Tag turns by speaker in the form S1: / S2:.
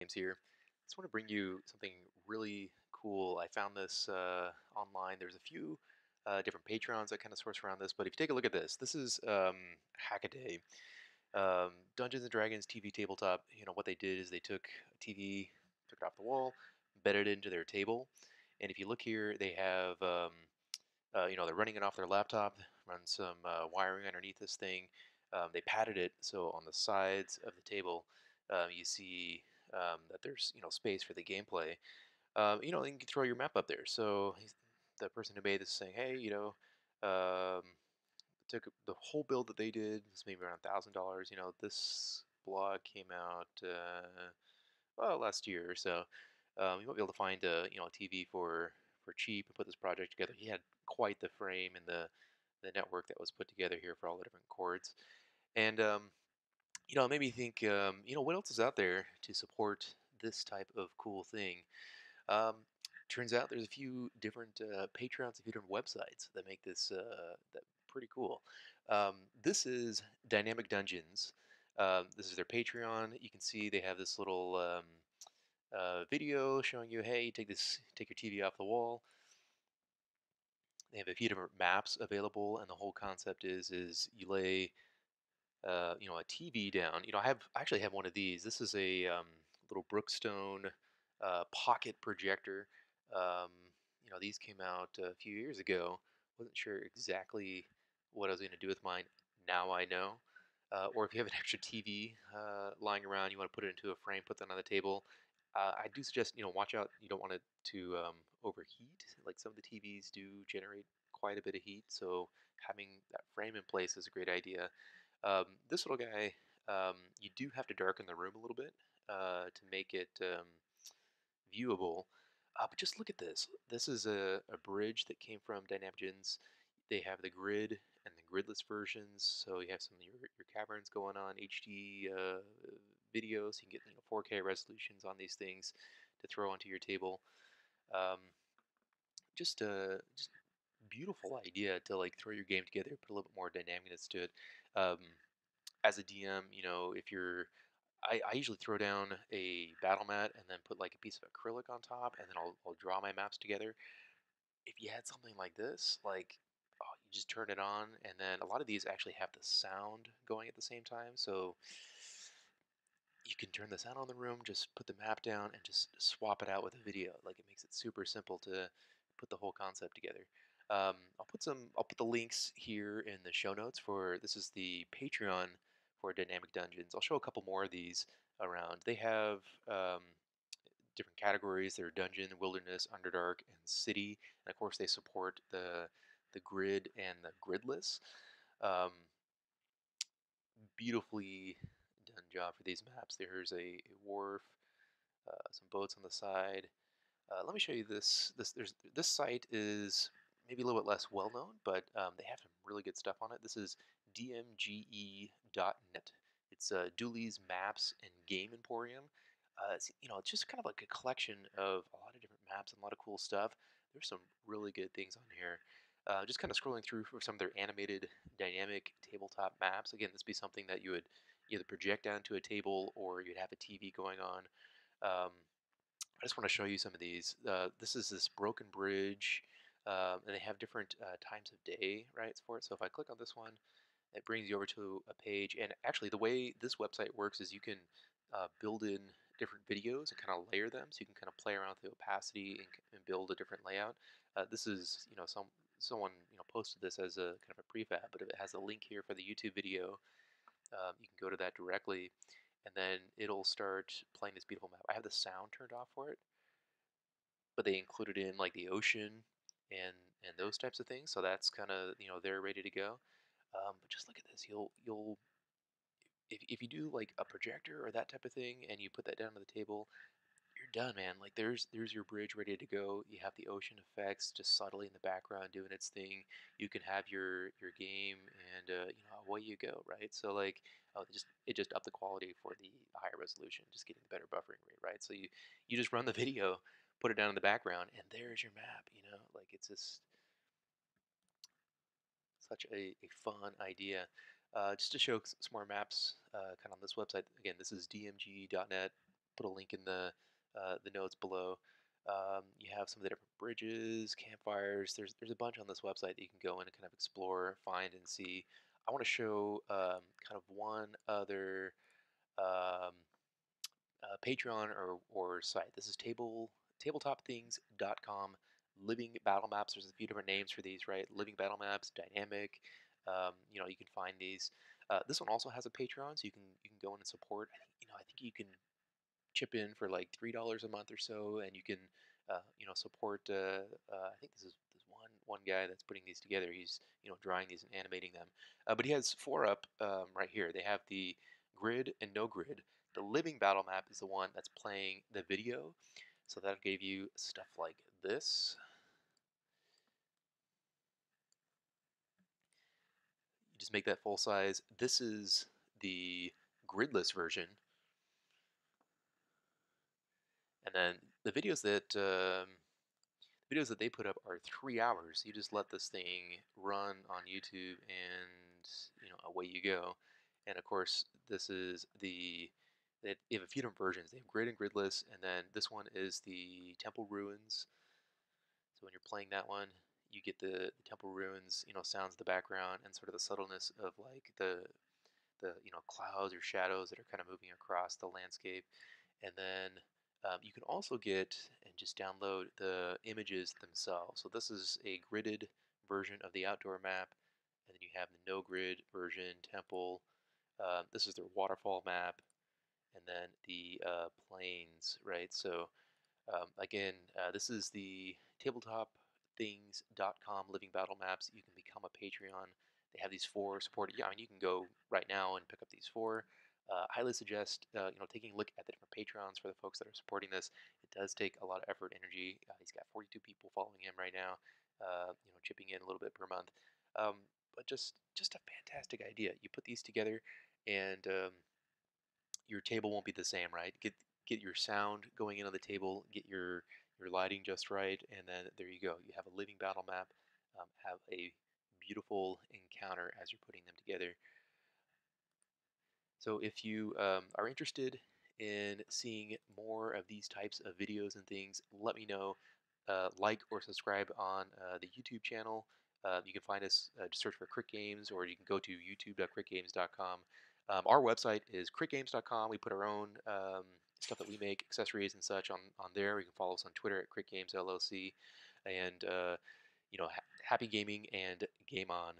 S1: James here. Just want to bring you something really cool. I found this online. There's a few different Patreons that kind of source around this, but if you take a look at this is Hackaday. Dungeons and Dragons TV tabletop. What they did is they took a TV, took it off the wall, embedded it into their table, and if you look here, they have they're running it off their laptop, run some wiring underneath this thing. They padded it so on the sides of the table, you see that there's space for the gameplay. You can throw your map up there. So the person who made this is saying, hey, took the whole build that they did. It's maybe around $1,000. This blog came out last year or so. You might be able to find a TV for cheap and put this project together. He had quite the frame and the network that was put together here for all the different chords. And it made me think, what else is out there to support this type of cool thing? Um, Turns out there's a few different Patreons, a few different websites that make this that pretty cool. This is Dynamic Dungeons. This is their Patreon. You can see they have this little video showing you, hey, take your TV off the wall. They have a few different maps available, and the whole concept is you lay a TV down. I actually have one of these. This is a little Brookstone pocket projector. Um, these came out a few years ago. Wasn't sure exactly what I was going to do with mine. Now I know. Or if you have an extra TV lying around, you want to put it into a frame, put that on the table. I do suggest watch out. You don't want it to overheat. Like some of the TVs do generate quite a bit of heat, so having that frame in place is a great idea. This little guy, you do have to darken the room a little bit to make it viewable. But just look at this. This is a bridge that came from Dynamic. They have the grid and the gridless versions, so you have some of your caverns going on, HD videos. You can get 4K resolutions on these things to throw onto your table. Um, just beautiful idea to like throw your game together, put a little bit more dynamicness to it. Um, as a DM, if you're I usually throw down a battle mat and then put like a piece of acrylic on top, and then I'll draw my maps together. If you had something like this, like, oh, you just turn it on, and then a lot of these actually have the sound going at the same time, so you can turn the sound on the room, just put the map down, and just swap it out with a video. Like, it makes it super simple to put the whole concept together. I'll put the links here in the show notes for this is the Patreon for Dynamic Dungeons. I'll show a couple more of these around. They have different categories. They're dungeon, wilderness, underdark, and city. And of course, they support the grid and the gridless. Um, Beautifully done job for these maps. There's a wharf, some boats on the side. Let me show you this site is maybe a little bit less well known, but they have some really good stuff on it. This is DMGE.net. It's Dooley's Maps and Game Emporium. It's just kind of like a collection of a lot of different maps and a lot of cool stuff. There's some really good things on here. Just kind of scrolling through for some of their animated dynamic tabletop maps. Again, this would be something that you would either project onto a table or you'd have a TV going on. I just want to show you some of these. This is this broken bridge, and they have different times of day, right, for it. So if I click on this one, it brings you over to a page. And actually, the way this website works is you can build in different videos and kind of layer them, so you can kind of play around with the opacity and build a different layout. This is, someone posted this as a kind of a prefab, but if it has a link here for the YouTube video, you can go to that directly, and then it'll start playing this beautiful map. I have the sound turned off for it, but they included in like the ocean and those types of things. So that's kind of they're ready to go. But just look at this. You'll if you do like a projector or that type of thing, and you put that down on the table, you're done, man. Like there's your bridge ready to go. You have the ocean effects just subtly in the background doing its thing. You can have your game, and away you go, right? So like, it just upped the quality for the higher resolution, just getting the better buffering rate, right? So you just run the video, put it down in the background, and there's your map. Like it's just such a fun idea. Just to show some more maps, kind of on this website. Again, this is dmge.net. put a link in the notes below. You have some of the different bridges, campfires. There's a bunch on this website that you can go in and kind of explore, find, and see. I want to show kind of one other um, Patreon or site. This is tabletopthings.com. Living battle maps. There's a few different names for these, right? Living battle maps, dynamic. You can find these. This one also has a Patreon, so you can go in and support. I think you can chip in for like $3 a month or so, and you can support. I think this one guy that's putting these together. He's drawing these and animating them, but he has four up right here. They have the grid and no grid. The living battle map is the one that's playing the video, so that'll give you stuff like this. You just make that full size. This is the gridless version, and then the videos that they put up are 3 hours. You just let this thing run on YouTube, and away you go. And of course, this is they have a few different versions. They have grid and gridless, and then this one is the temple ruins. So when you're playing that one, you get the temple ruins, sounds in the background, and sort of the subtleness of like the clouds or shadows that are kind of moving across the landscape. And then you can also get and just download the images themselves. So this is a gridded version of the outdoor map, and then you have the no grid version temple. This is their waterfall map, and then the plains, right? So again, this is the tabletopthings.com living battle maps. You can become a Patreon. They have these four supported. Yeah, I mean, you can go right now and pick up these four. Highly suggest taking a look at the different Patreons for the folks that are supporting this. It does take a lot of effort, energy. He's got 42 people following him right now. Chipping in a little bit per month. But just a fantastic idea. You put these together, and your table won't be the same, right? Get your sound going in on the table, get your lighting just right, and then there you go. You have a living battle map. Have a beautiful encounter as you're putting them together. So if you are interested in seeing more of these types of videos and things, let me know. Like or subscribe on the YouTube channel. You can find us, just search for Crick Games, or you can go to youtube.crickgames.com. Our website is crickgames.com. We put our own stuff that we make, accessories and such, on there. You can follow us on Twitter at Crick Games LLC. And, happy gaming and game on.